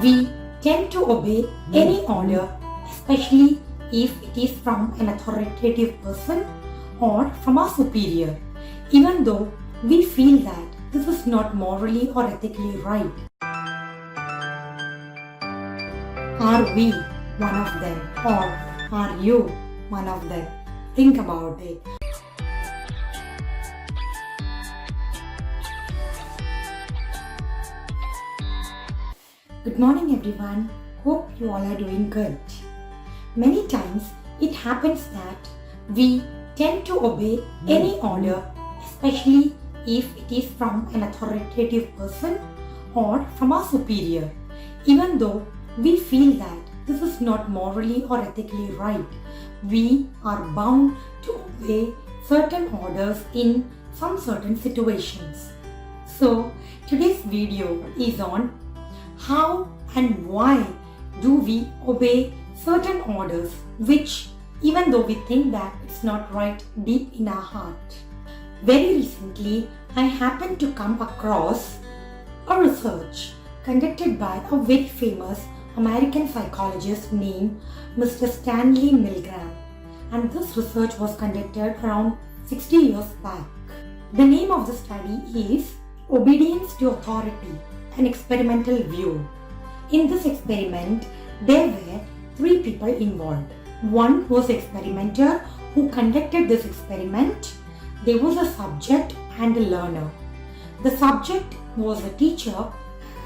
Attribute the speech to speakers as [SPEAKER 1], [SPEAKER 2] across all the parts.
[SPEAKER 1] We tend to obey any order, especially if it is from an authoritative person or from our superior, even though we feel that this is not morally or ethically right. Are we one of them, or are you one of them? Think about it. Good morning everyone. Hope you all are doing good. Many times it happens that we tend to obey any order, especially if it is from an authoritative person or from our superior, even though we feel that this is not morally or ethically right. We are bound to obey certain orders in some certain situations. So today's video is on how and why do we obey certain orders which, even though we think that it's not right deep in our heart. Very recently, I happened to come across a research conducted by a very famous American psychologist named Mr. Stanley Milgram, and this research was conducted around 60 years back. The name of the study is Obedience to Authority, an Experimental View. In this experiment, there were 3 people involved. One was the experimenter who conducted this experiment. There was a subject and a learner. The subject was a teacher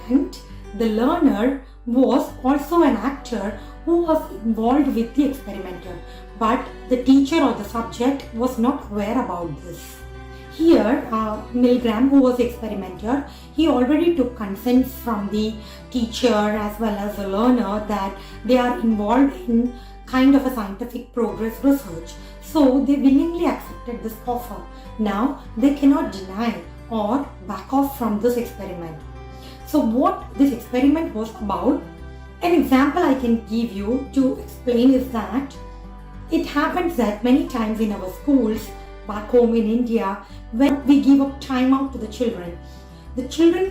[SPEAKER 1] and the learner was also an actor who was involved with the experimenter, but the teacher or the subject was not aware about this. Here, Milgram, who was the experimenter, he already took consent from the teacher as well as the learner that they are involved in kind of a scientific progress research. So they willingly accepted this offer. Now they cannot deny or back off from this experiment. So what this experiment was about, an example I can give you to explain is that it happens that many times in our schools back home in India, when we give up time out to the children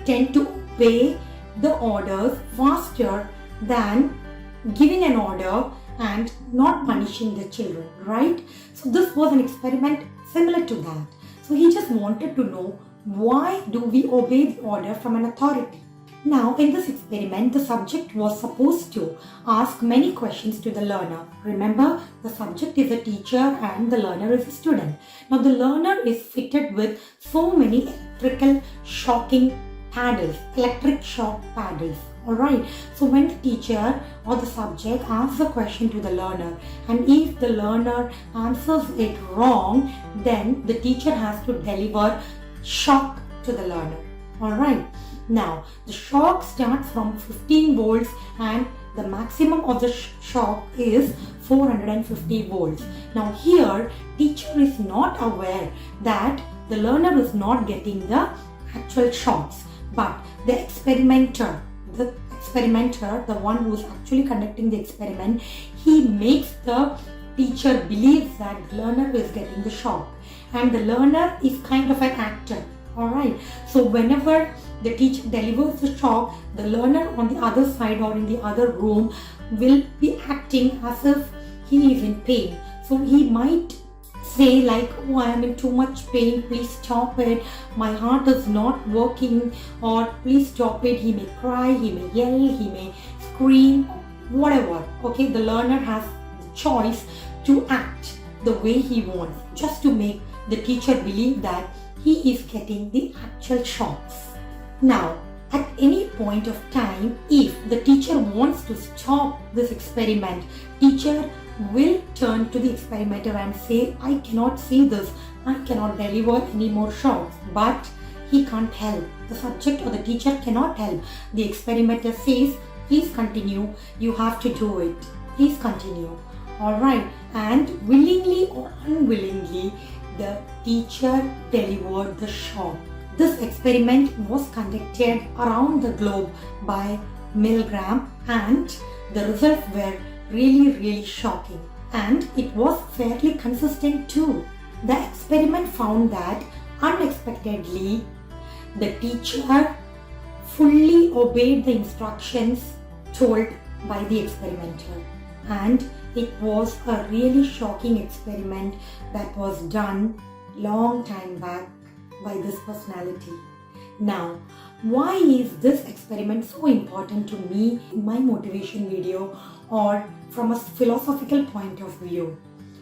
[SPEAKER 1] tend to obey the orders faster than giving an order and not punishing the children, right? So this was an experiment similar to that. So he just wanted to know, why do we obey the order from an authority? Now, in this experiment, the subject was supposed to ask many questions to the learner. Remember, the subject is a teacher and the learner is a student. Now, the learner is fitted with so many electric shock paddles. Alright, so when the teacher or the subject asks a question to the learner, and if the learner answers it wrong, then the teacher has to deliver shock to the learner. Alright. Now, the shock starts from 15 volts and the maximum of the shock is 450 volts. Now here, teacher is not aware that the learner is not getting the actual shocks, but the experimenter, the one who is actually conducting the experiment, he makes the teacher believe that the learner is getting the shock, and the learner is kind of an actor. Alright, so whenever the teacher delivers the shock, the learner on the other side or in the other room will be acting as if he is in pain. So he might say like, oh, I am in too much pain, please stop it, my heart is not working, or please stop it. He may cry, he may yell, he may scream, whatever. Okay, the learner has the choice to act the way he wants, just to make the teacher believe that he is getting the actual shocks. Now, at any point of time, if the teacher wants to stop this experiment, teacher will turn to the experimenter and say, I cannot see this, I cannot deliver any more shocks. But he can't help. The subject or the teacher cannot help. The experimenter says, please continue, you have to do it, please continue. Alright, and willingly or unwillingly, the teacher delivered the shock. This experiment was conducted around the globe by Milgram, and the results were really shocking, and it was fairly consistent too. The experiment found that unexpectedly the teacher fully obeyed the instructions told by the experimenter, and it was a really shocking experiment that was done long time back by this personality. Now, why is this experiment so important to me in my motivation video or from a philosophical point of view?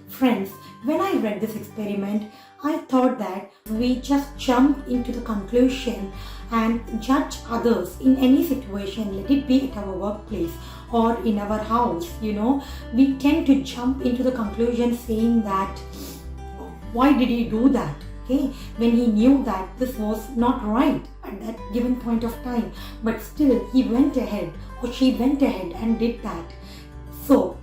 [SPEAKER 1] Friends, when I read this experiment, I thought that we just jump into the conclusion and judge others in any situation, let it be at our workplace or in our house. We tend to jump into the conclusion saying that, why did he do that? Okay, when he knew that this was not right at that given point of time, but still he went ahead or she went ahead and did that. So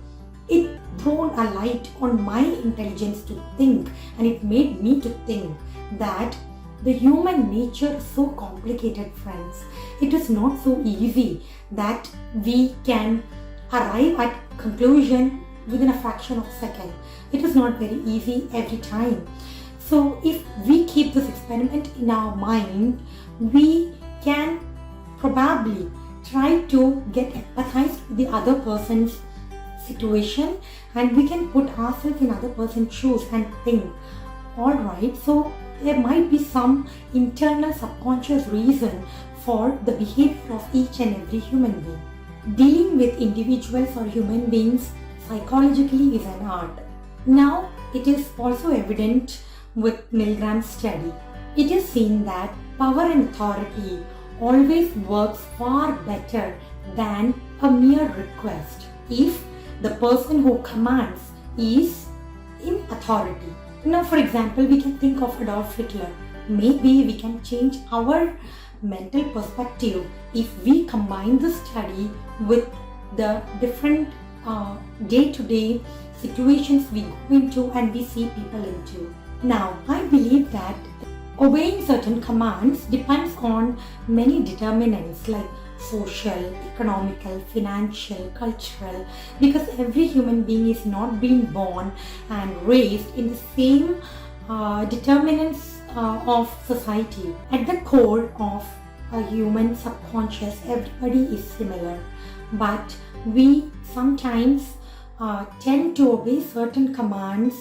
[SPEAKER 1] it thrown a light on my intelligence to think, and it made me to think that the human nature is so complicated, friends. It is not so easy that we can arrive at conclusion within a fraction of a second. It is not very easy every time. So if we keep this experiment in our mind, we can probably try to get empathized with the other person's situation, and we can put ourselves in other person's shoes and think, alright, so there might be some internal subconscious reason for the behavior of each and every human being. Dealing with individuals or human beings psychologically is an art. Now, it is also evident with Milgram's study. It is seen that power and authority always works far better than a mere request if the person who commands is in authority. Now, for example, we can think of Adolf Hitler. Maybe we can change our mental perspective if we combine the study with the different day-to-day situations we go into and we see people into. Now, I believe that obeying certain commands depends on many determinants like social, economical, financial, cultural, because every human being is not being born and raised in the same determinants of society. At the core of a human subconscious, everybody is similar, but we sometimes tend to obey certain commands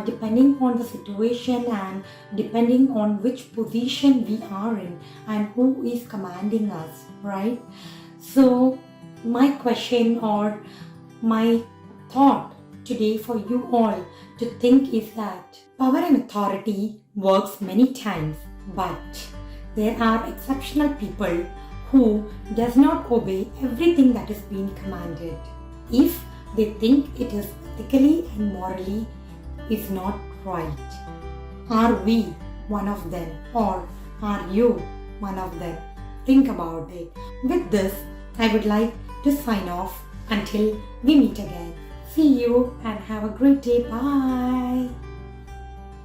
[SPEAKER 1] depending on the situation and depending on which position we are in and who is commanding us, right? So my question or my thought today for you all to think is that power and authority works many times, but there are exceptional people who does not obey everything that is being commanded if they think it is ethically and morally is not right. Are we one of them, or are you one of them? Think about it. With this, I would like to sign off until we meet again. See you and have a great day. Bye.